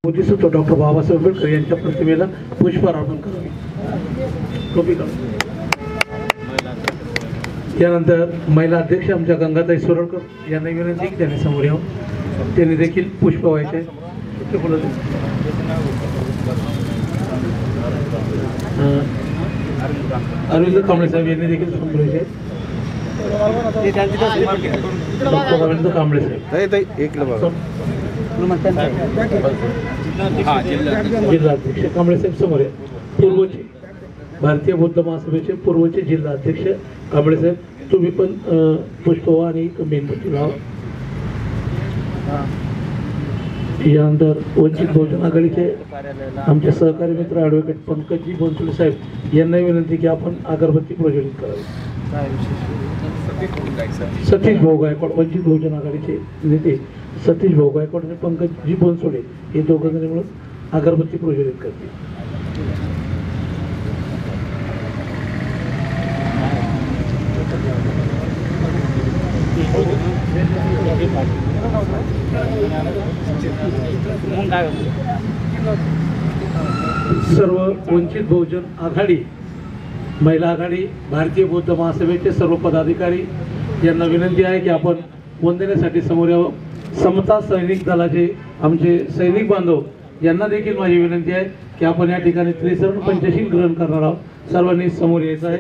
तो डॉक्टर बाबासाहेब आंबेडकर यांच्या प्रतिमेला पुष्पहार अर्पण करावे. यानंतर महिला अध्यक्ष आमच्या गंगाताई सोरडकर यांना विनंती की त्यांनी समोर यावं. त्यांनी देखील पुष्प व्हायचे. अरविंद कांबळे साहेब यांनी देखील समोर यायचे. डॉक्टर अरविंद कांबळे साहेब जिल्हाध्यक्ष कांबळे साहेब समोर आहे. पूर्वचे भारतीय बौद्ध महासभेचे पूर्वचे जिल्हा अध्यक्ष कांबळे साहेब, तुम्ही पण पुष्प व्हा आणि मेणबत्ती लावा. यानंतर वंचित बहुजन आघाडीचे आमचे सहकारी मित्र ॲडव्होकेट पंकजी बनसोडे साहेब यांना विनंती की आपण अगरबत्ती प्रज्वलित करावी. सतीश भाऊ गायकवाड वंचित बहुजन आघाडीचे नेते सतीश भाऊ गायकवाड आणि पंकजी बनसोडे हे दोघं जण मिळून अगरबत्ती प्रज्वलित करतील. सर्व वंचित बहुजन आघाडी, महिला आघाडी, भारतीय बौद्ध महासभेचे सर्व पदाधिकारी यांना विनंती आहे की आपण वंदनेसाठी समोर यावं. समता सैनिक दलाचे आमचे सैनिक बांधव यांना देखील माझी विनंती आहे की आपण या ठिकाणी त्रिसरण पंचशील ग्रहण करणार आहोत. सर्वांनी समोर यायचं आहे.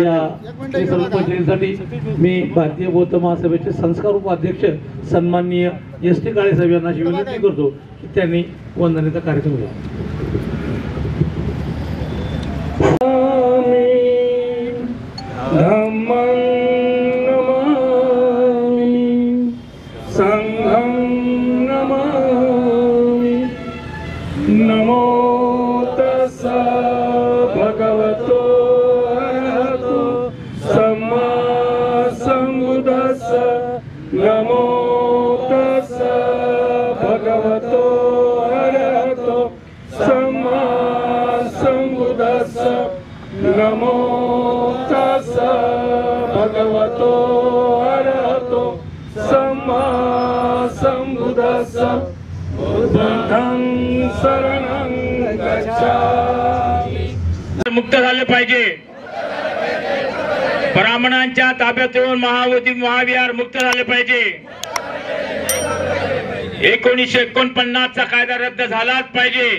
या त्रिसरण पंचशीलसाठी मी भारतीय बौद्ध महासभेचे संस्कार उपाध्यक्ष सन्माननीय एस.टी. काळे साहेब यांना विनंती करतो की त्यांनी वंदनेचा कार्यक्रम घ्या. नमो तस्सा भगवतो अरहतो सम्मा सम्बुद्धस्सा. नमो तस्सा भगवतो अरहतो सम्मा सम्बुद्धस्सा. नमो तस्सा भगवतो अरहतो सम्मा सम्बुद्धस्सा. बुद्धं शरणं गच्छामि. मुक्त झाले पाहिजे. ब्राह्मणांच्या ताब्यातून महाबोधी महाविहार मुक्त झाले पाहिजे. 1949 चा कायदा रद्द झालाच पाहिजे.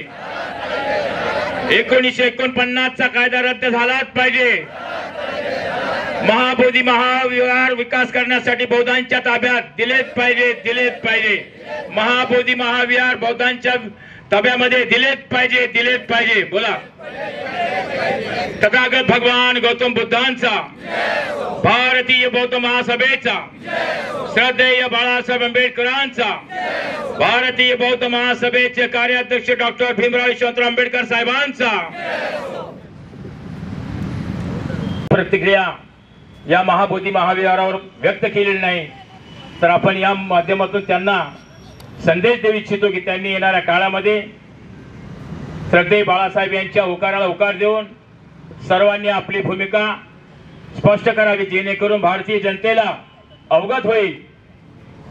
1949 चा कायदा रद्द झालाच पाहिजे. महाबोधी महाविहार विकास करण्यासाठी बौद्धांच्या ताब्यात दिलेच पाहिजे, दिलेच पाहिजे. महाबोधी महाविहार बौद्धांच्या ताब्यामध्ये दिलेच पाहिजे, दिलेच पाहिजे. बोला. तथागत भगवान गौतम बुद्धांचा, भारतीय बौद्ध महासभेचा, श्रद्धेय बाळासाहेब आंबेडकरांचा, भारतीय बौद्ध महासभेचे कार्याध्यक्ष डॉक्टर भीमराव यशवंतराव आंबेडकर साहेबांचा. प्रतिक्रिया या महाबोधी महाविहारावर व्यक्त केलेली नाही, तर आपण या माध्यमातून त्यांना संदेश देऊ इच्छितो की त्यांनी येणाऱ्या काळामध्ये श्रद्धेय बाळासाहेब यांच्या होकाराला होकार देऊन सर्वांनी आपली भूमिका स्पष्ट करावी, जेणेकरून भारतीय जनतेला अवगत होईल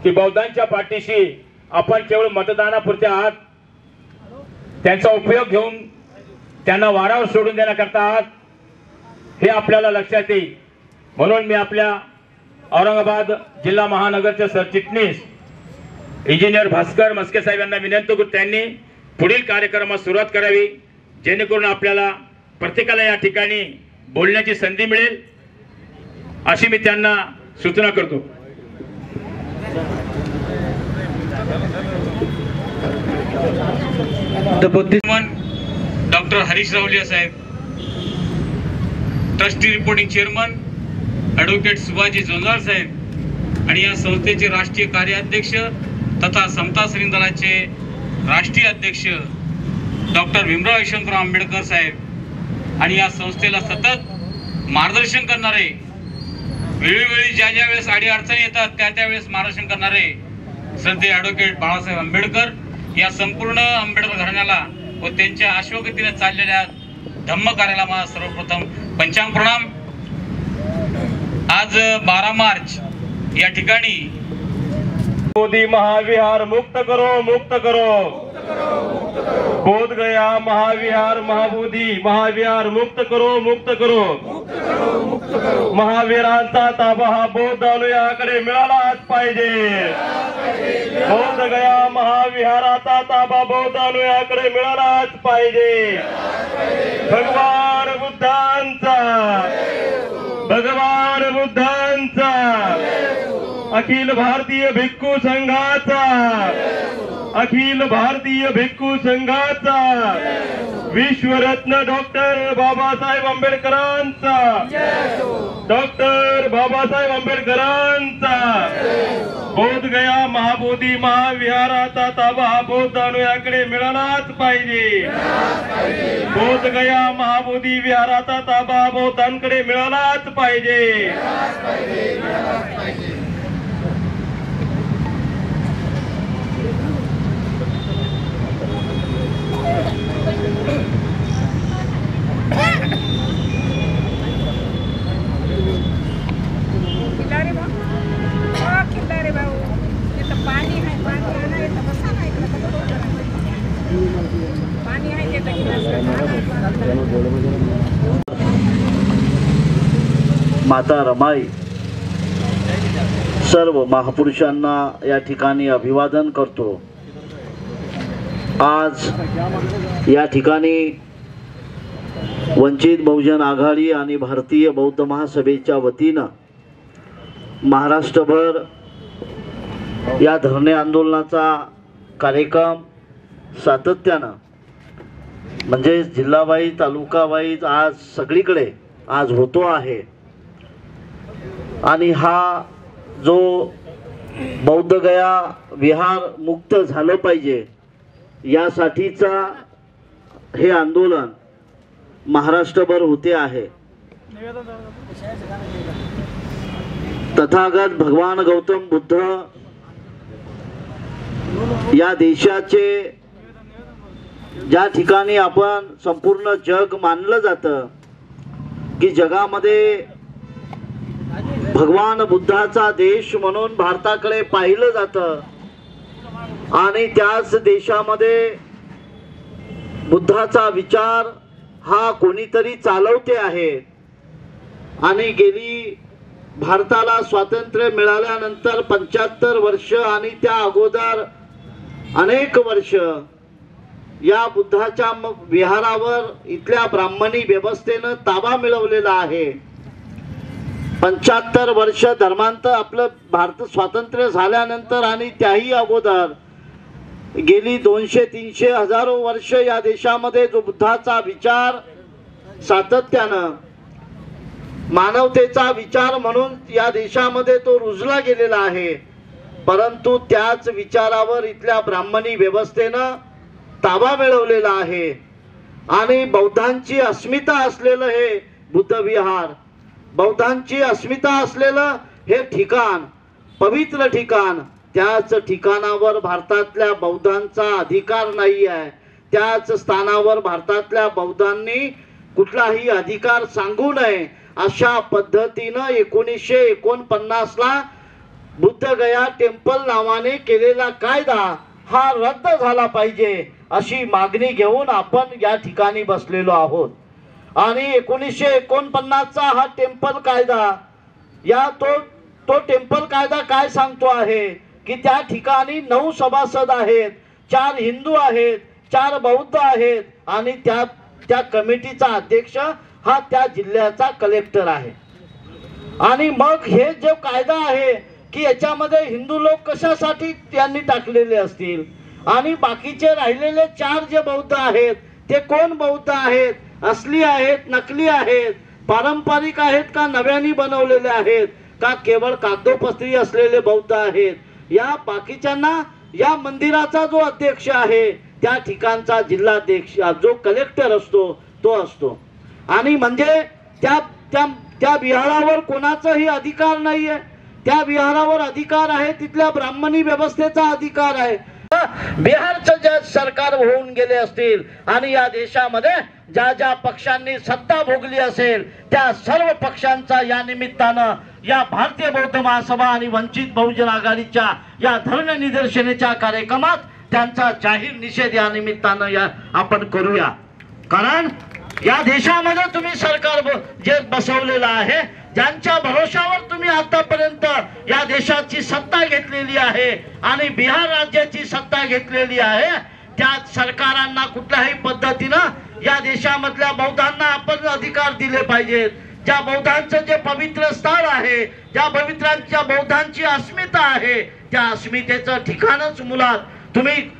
की बौद्धांच्या पाठीशी आपण केवळ मतदानापुरते आहात, त्यांचा उपयोग घेऊन त्यांना वारावर सोडून देण्याकरता आहात, हे आपल्याला लक्षात येईल. म्हणून मी आपल्या औरंगाबाद जिल्हा महानगरचे सरचिटणीस इंजिनियर भास्कर मस्के साहेब यांना विनंती करू त्यांनी पुढील कार्यक्रमास सुरुवात करावी, जेणेकरून आपल्याला प्रत्येकाला या ठिकाणी बोलण्याची संधी मिळेल, अशी मी त्यांना सूचना करतो. डॉक्टर हरीश रावलिया साहेब, trustee reporting chairman advocate Subhaji जोंजार साहेब आणि या संस्थेचे राष्ट्रीय कार्याध्यक्ष तथा समता सैनिक दलाचे राष्ट्रीय अध्यक्ष डॉक्टर भीमराव यशवंतराव आंबेडकर साहेब आणि या संस्थेला सतत मार्गदर्शन करणारे, वेळोवेळी ज्या ज्या वेळेस अडीअडचणी येतात त्या त्यावेळेस मार्गदर्शन करणारे श्रद्धेय ॲडव्होकेट बाळासाहेब आंबेडकर, या संपूर्ण आंबेडकर घराण्याला व त्यांच्या अश्वगतीने चाललेल्या धम्म कार्याला माझा सर्वप्रथम पंचांग प्रणाम. आज 12 मार्च या ठिकाणी मोदी महाविहार मुक्त करो, मुक्त करो. बोध गया महाविहार महाबोधी महाविहार मुक्त करो महावीरांचा ताबा हा बौद्ध अनुयायाकडे मिळालाच पाहिजे। बोध गया महाविहाराचा ताबा बौद्ध अनुयायाकडे मिळालाच पाहिजे। भगवान बुद्धांचा अखिल भारतीय भिक्खू संघाचा विश्वरत्न डॉक्टर बाबासाहेब आंबेडकरांचा बोध गया महाबोधी महाविहाराचा ताबा हा बौद्ध अनुयायाकडे मिळालाच पाहिजे। बोध गया महाबोधी विहाराचा ताबा बौद्धांकडे मिळालाच पाहिजे। माता रमाई सर्व महापुरुषांना या ठिकाणी अभिवादन करतो। आज या ठिकाणी वंचित बहुजन आघाडी आणि भारतीय बौद्ध महासभेच्या वतीनं महाराष्ट्रभर या धरणे आंदोलनाचा कार्यक्रम सातत्यानं म्हणजे जिल्हावाईज तालुकावाईज आज सगळीकडे आज होतो आहे। आणि हा जो बौद्ध गया विहार मुक्त झालं पाहिजे यासाठीचा हे आंदोलन महाराष्ट्रभर होते आहे। तथागत भगवान गौतम बुद्ध या देशाचे ज्या ठिकाणी आपण संपूर्ण जग मानलं जातं की जगामध्ये भगवान बुद्धाचा देश म्हणून भारताकडे पाहिलं जातं आणि त्याच देशामध्ये बुद्धाचा विचार हा कोणीतरी चालवते आहे। आणि गेली भारताला स्वातंत्र्य मिळाल्यानंतर 75 वर्ष आणि त्या अगोदर अनेक वर्ष या बुद्धाच्या विहारावर इथल्या ब्राह्मणी व्यवस्थेनं ताबा मिळवलेला आहे। 75 वर्ष धर्मांतर आपलं भारत स्वातंत्र्य झाल्यानंतर आणि त्याही अगोदर गेली 200-300 हजारो वर्ष या देशामध्ये जो बुद्धाचा विचार सातत्यानं मानवतेचा विचार म्हणून या देशामध्ये तो रुजला गेलेला आहे। परंतु त्याच विचारावर इथल्या ब्राह्मणी व्यवस्थेनं ताबा मिळवलेला आहे आणि बौद्धांची अस्मिता असलेलं हे बुद्ध विहार, बौद्धांची अस्मिता असलेलं हे ठिकाण, पवित्र ठिकाण, त्याच ठिकाणावर भारतातल्या बौद्धांचा अधिकार नाही आहे। त्याच स्थानावर भारतातल्या बौद्धांनी कुठलाही अधिकार सांगू नये अशा पद्धतीनं 1949 ला बुद्ध गया टेम्पल नावाने केलेला कायदा हा रद्द झाला पाहिजे अशी मागणी घेऊन आपण या ठिकाणी बसलेलो आहोत। आणि 1949 चा हा टेम्पल कायदा या तो टेम्पल कायदा काय सांगतो आहे की त्या ठिकाणी 9 सभासद आहेत, 4 हिंदू आहेत, 4 बौद्ध आहेत आणि त्या कमिटीचा अध्यक्ष हा त्या जिल्ह्याचा कलेक्टर आहे। आणि मग हे जो कायदा आहे की याच्यामध्ये हिंदू लोक कशासाठी त्यांनी टाकलेले असतील आणि बाकीचे राहिलेले 4 जे बौद्ध आहेत ते कोण बौद्ध आहेत, असली आहेत, नकली आहेत, पारंपरिक आहेत का नव्याने बनवलेले आहेत का केवळ कागदोपत्री असलेले बौद्ध आहेत, या बाकीच्यांना या मंदिराचा जो अध्यक्ष आहे त्या ठिकाणचा जिल्हाध्यक्ष जो कलेक्टर असतो तो असतो। आणि म्हणजे त्या विहारावर कोणाचाही अधिकार नाहीये, त्या विहारावर अधिकार आहे तिथल्या ब्राह्मणी व्यवस्थेचा अधिकार आहे। बिहारचं जे सरकार होऊन गेले असतील आणि या देशामध्ये ज्या पक्षांनी सत्ता भोगली असेल त्या सर्व पक्षांचा या निमित्तानं या भारतीय बौद्ध महासभा आणि वंचित बहुजन आघाडीच्या या धरणे निदर्शनाच्या कार्यक्रमात त्यांचा जाहीर निषेध या निमित्तानं आपण करूया. कारण या देशामध्ये तुम्ही सरकार जे बसवलेलं आहे, ज्यांच्या भरोशावर तुम्ही आतापर्यंत या देशाची सत्ता घेतलेली आहे आणि बिहार राज्याची सत्ता घेतलेली आहे, त्या सरकारांना कुठल्याही पद्धतीनं या देशामधल्या बौद्धांना आपण अधिकार दिले पाहिजेत. ज्या बौद्धांचं जे पवित्र स्थळ आहे, ज्या पवित्रांच्या बौद्धांची अस्मिता आहे, त्या अस्मितेचं ठिकाणच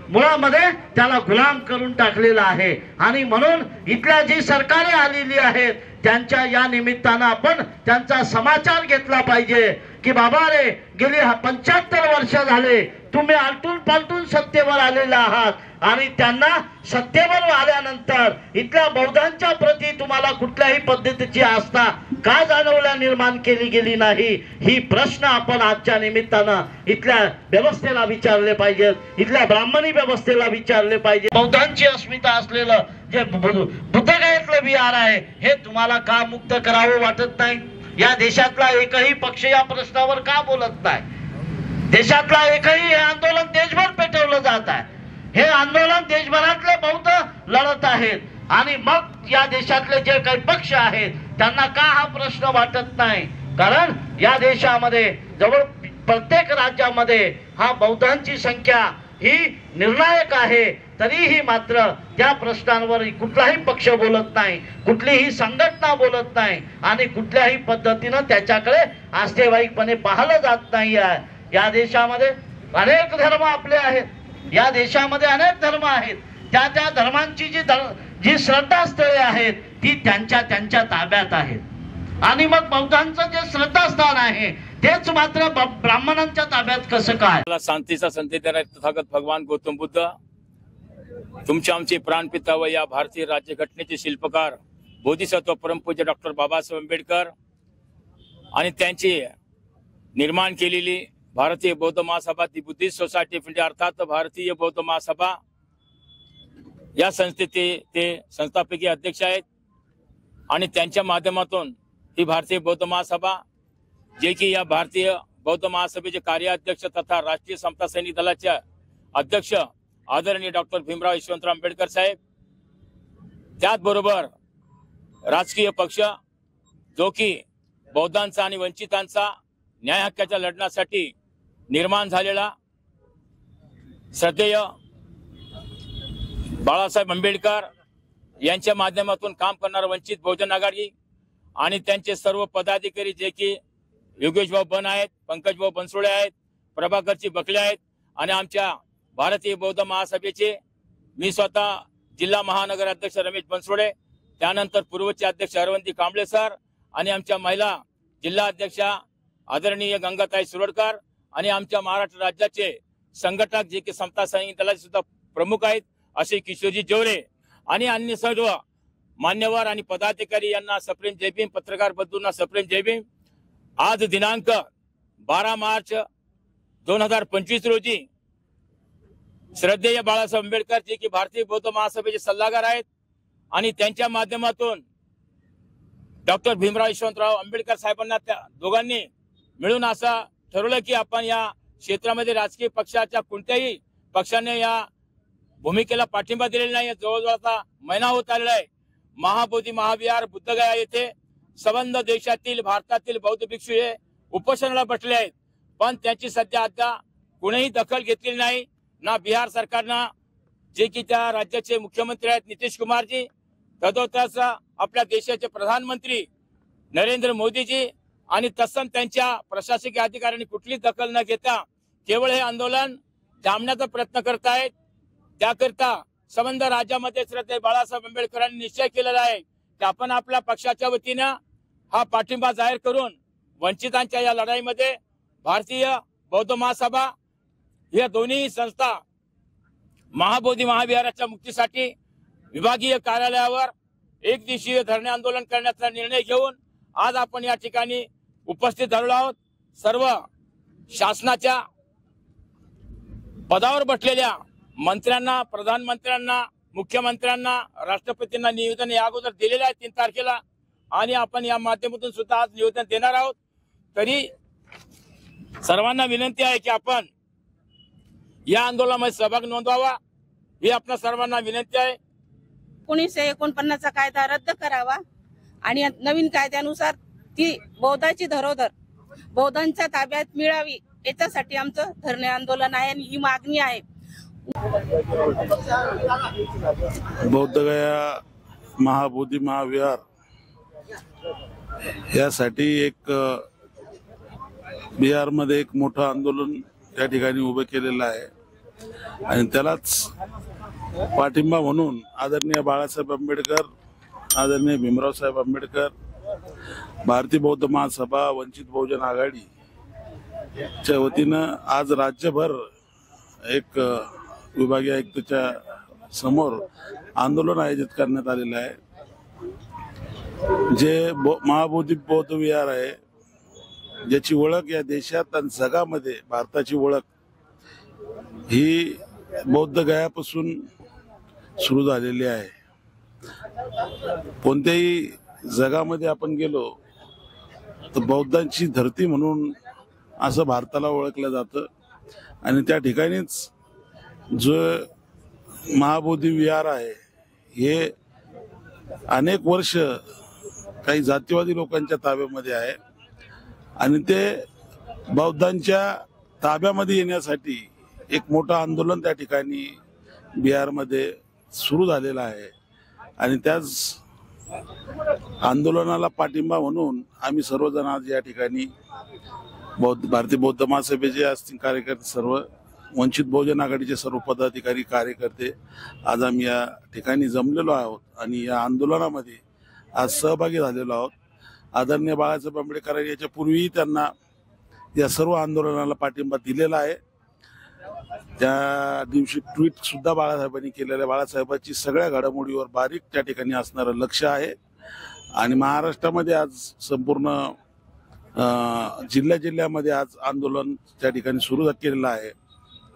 मुळामध्ये त्याला गुलाम करून टाकलेला आहे. आणि म्हणून इथल्या जी सरकारे आलेली आहेत त्यांच्या या निमित्तानं आपण त्यांचा समाचार घेतला पाहिजे की बाबा रे, गेली 75 वर्ष झाले तुम्ही आलटून पालटून सत्तेवर आलेला आहात आणि त्यांना सत्तेवर आल्यानंतर इथल्या बौद्धांच्या प्रती तुम्हाला कुठल्याही पद्धतीची आस्था का जाणवल्या निर्माण केली गेली नाही, ही प्रश्न आपण आजच्या निमित्तानं इथल्या व्यवस्थेला विचारले पाहिजेत, इथल्या ब्राह्मणी व्यवस्थेला विचारले पाहिजे. बौद्धांची अस्मिता असलेलं जे बुद्धगयेतलं विहार आहे हे तुम्हाला का मुक्त करावं वाटत नाही? या देशातला एकही पक्ष या प्रश्नावर का बोलत नाही? देशातला एकही हे आंदोलन देशभर पेटवलं जात आहे. हे आंदोलन देशभरातले बौद्ध लढत आहेत आणि मग या देशातले जे काही पक्ष आहेत त्यांना का हा प्रश्न वाटत नाही? कारण या देशामध्ये जवळ प्रत्येक राज्यामध्ये हा बौद्धांची संख्या ही निर्णायक आहे. तरीही मात्र त्या प्रश्नांवर कुठलाही पक्ष बोलत नाही, कुठलीही संघटना बोलत नाही आणि कुठल्याही पद्धतीनं त्याच्याकडे आस्थेवाईकपणे पाहिलं जात नाही आहे. या देशामध्ये अनेक धर्म आपले आहेत, या देशामध्ये अनेक धर्म आहेत. त्या धर्मांची जी श्रद्धास्थळे आहेत ती त्यांच्या ताब्यात आहेत आणि मग बौद्धांचं जे श्रद्धास्थान आहे तेच मात्र ब्राह्मणांच्या ताब्यात कसं काय? शांतीचा संदेश देणारे तथागत भगवान गौतम बुद्ध, तुमचे आमचे प्राणपिता व या भारतीय राज्यघटनेचे शिल्पकार बोधिसत्व परमपूज्य डॉक्टर बाबासाहेब आंबेडकर आणि त्यांची निर्माण केलेली भारतीय बौद्ध महासभा, दी बुद्धिस्ट सोसायटी ऑफ इंडिया अर्थात भारतीय बौद्ध महासभा, या संस्थेचे ते संस्थापकीय अध्यक्ष आहेत आणि त्यांच्या माध्यमातून ही भारतीय बौद्ध महासभा, जे की या भारतीय बौद्ध महासभेचे कार्याध्यक्ष तथा राष्ट्रीय समता सैनिक दलाचे अध्यक्ष आदरणीय डॉक्टर भीमराव यशवंतराव आंबेडकर साहेब, त्याचबरोबर राजकीय पक्ष जो की बौद्धांचा आणि वंचितांचा न्याय हक्काच्या लढण्यासाठी निर्माण झालेला श्रद्धेय बाळासाहेब आंबेडकर यांच्या माध्यमातून काम करणारा वंचित बहुजन आघाडी आणि त्यांचे सर्व पदाधिकारी जे की योगेश भाऊ बन आहेत, पंकज भाऊ बनसोडे आहेत, प्रभाकरजी बकले आहेत आणि आमच्या भारतीय बौद्ध महासभेचे मी स्वतः जिल्हा महानगर अध्यक्ष रमेश बनसोडे, त्यानंतर पूर्वचे अध्यक्ष अरविंद कांबळे सर आणि आमच्या महिला जिल्हा अध्यक्षा आदरणीय गंगाताई सुरडकर आणि आमच्या महाराष्ट्र राज्याचे संघटक जे की समता सैनिक दलाचे सुद्धा प्रमुख आहेत असे किशोरजी जोरे आणि अन्य सर्व मान्यवर आणि पदाधिकारी यांना सप्रेम जय भीम, पत्रकार बंधूंना सप्रेम जय भीम. आज दिनांक 12 मार्च 2025 रोजी श्रद्धेय बाळासाहेब आंबेडकर जे की भारतीय बौद्ध महासभेचे सल्लागार आहेत आणि त्यांच्या माध्यमातून डॉक्टर भीमराव यशवंतराव आंबेडकर साहेबांना त्या दोघांनी मिळून असं ठरवलं की आपण या क्षेत्रामध्ये राजकीय पक्षाच्या कोणत्याही पक्षाने या भूमिकेला पाठिंबा दिलेला नाही. जवळजवळ आता महिना होत आलेला आहे. महाबोधी महाविहार बुद्धगया येथे संबंध देशातील भारतातील बौद्ध भिक्षू हे उपोषणाला बसले आहेत, पण त्याची सध्या अद्याप कोणीही दखल घेतलेली नाही. ना बिहार सरकारनं जे की त्या राज्याचे मुख्यमंत्री आहेत नितीश कुमारजी, तदोतच आपल्या देशाचे प्रधानमंत्री नरेंद्र मोदीजी आणि तत्सम त्यांच्या प्रशासकीय अधिकाऱ्यांनी कुठली दखल न घेता केवळ हे आंदोलन थांबण्याचा प्रयत्न करत आहेत. त्याकरिता संबंध राज्यामध्ये श्रद्धेय बाळासाहेब आंबेडकरांनी निश्चय केलेला आहे की आपण आपल्या पक्षाच्या वतीनं हा पाठिंबा जाहीर करून वंचितांच्या या लढाईमध्ये भारतीय बौद्ध महासभा या दोन्ही संस्था महाबोधी महाविहाराच्या मुक्तीसाठी विभागीय कार्यालयावर एक दिवसीय धरणे आंदोलन करण्याचा निर्णय घेऊन आज आपण या ठिकाणी उपस्थित झालो आहोत. सर्व शासनाच्या पदावर बसलेल्या मंत्र्यांना, प्रधानमंत्र्यांना, मुख्यमंत्र्यांना, राष्ट्रपतींना निवेदन या अगोदर दिलेले आहे 3 तारखेला आणि आपण या माध्यमातून सुद्धा आज निवेदन देणार आहोत. तरी सर्वांना विनंती आहे की आपण या आंदोलनामध्ये सहभाग नोंदवावा ही आपल्या सर्वांना विनंती आहे. 1949चा कायदा रद्द करावा आणि नवीन कायद्यानुसार ती बौद्धाची धरोहर बौद्धांच्या ताब्यात मिळावी, याच्यासाठी आमचं धरणे आंदोलन आहे आणि ही मागणी आहे. बौद्धगया महाबोधी महाविहार यासाठी एक बिहारमध्ये एक मोठं आंदोलन या ठिकाणी उभं केलेलं आहे आणि त्यालाच पाठिंबा म्हणून आदरणीय बाळासाहेब आंबेडकर, आदरणीय भीमराव साहेब आंबेडकर, भारतीय बौद्ध महासभा, वंचित बहुजन आघाडीच्या वतीनं आज राज्यभर एक विभागीय आयुक्ताच्या समोर आंदोलन आयोजित करण्यात आलेलं आहे. जे महाबोधी बौद्ध विहार आहे, ज्याची ओळख या देशात आणि जगामध्ये, भारताची ओळख ही बौद्ध गयापासून सुरू झालेली आहे. कोणत्याही जगामध्ये आपण गेलो तर बौद्धांची धरती म्हणून असं भारताला ओळखलं जातं आणि त्या ठिकाणीच जो महाबोधी विहार आहे हे अनेक वर्ष काही जातीवादी लोकांच्या ताब्यामध्ये आहे आणि ते बौद्धांच्या ताब्यामध्ये येण्यासाठी एक मोठं आंदोलन त्या ठिकाणी बिहारमध्ये सुरू झालेलं आहे आणि त्याच आंदोलनाला पाठिंबा म्हणून आम्ही सर्वजण आज या ठिकाणी भारतीय बौद्ध महासभेचे असतील कार्यकर्ते, सर्व वंचित बहुजन आघाडीचे सर्व पदाधिकारी, कार्यकर्ते आज आम्ही या ठिकाणी जमलेलो आहोत आणि या आंदोलनामध्ये आज सहभागी झालेलो आहोत. आदरणीय बाळासाहेब आंबेडकर याच्या पूर्वीही त्यांना या सर्व आंदोलनाला पाठिंबा दिलेला आहे. त्या दिवशी ट्विट सुद्धा बाळासाहेबांनी केलेल्या, बाळासाहेबांची सगळ्या घडामोडीवर बारीक त्या ठिकाणी असणारं लक्ष आहे आणि महाराष्ट्रामध्ये आज संपूर्ण जिल्ह्यामध्ये आज आंदोलन त्या ठिकाणी सुरू केलेलं आहे.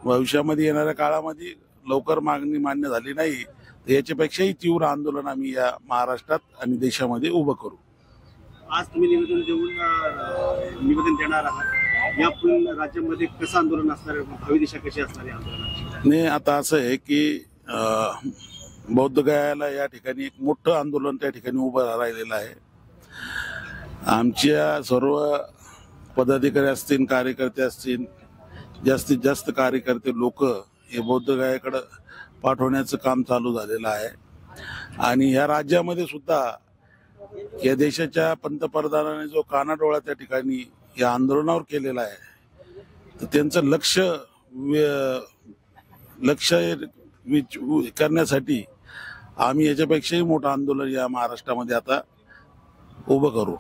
भविष्यामध्ये येणाऱ्या काळामध्ये लवकर मागणी मान्य झाली नाही तर याच्यापेक्षाही तीव्र आंदोलन आम्ही या महाराष्ट्रात आणि देशामध्ये उभं करू. आज तुम्ही निवेदन देणार आहात, यापुढे राज्यामध्ये कसं आंदोलन असणार आहे, भावी दिशा कशी असणार आहे आंदोलनाची? नाही, आता असं आहे की बौद्ध गयाला या ठिकाणी एक मोठं आंदोलन त्या ठिकाणी उभं राहिलेलं आहे. आमच्या सर्व पदाधिकारी असतील, कार्यकर्ते असतील, जास्तीत जास्त कार्यकर्ते लोक हे बौद्ध गयाकडे पाठवण्याचं काम चालू झालेलं आहे आणि या राज्यामध्ये सुद्धा या देशाच्या पंतप्रधानाने जो कानाडोळा त्या ठिकाणी या आंदोलनावर केलेला आहे तर त्यांचं लक्ष करण्यासाठी आम्ही याच्यापेक्षाही मोठं आंदोलन या महाराष्ट्रामध्ये आता उभं करू.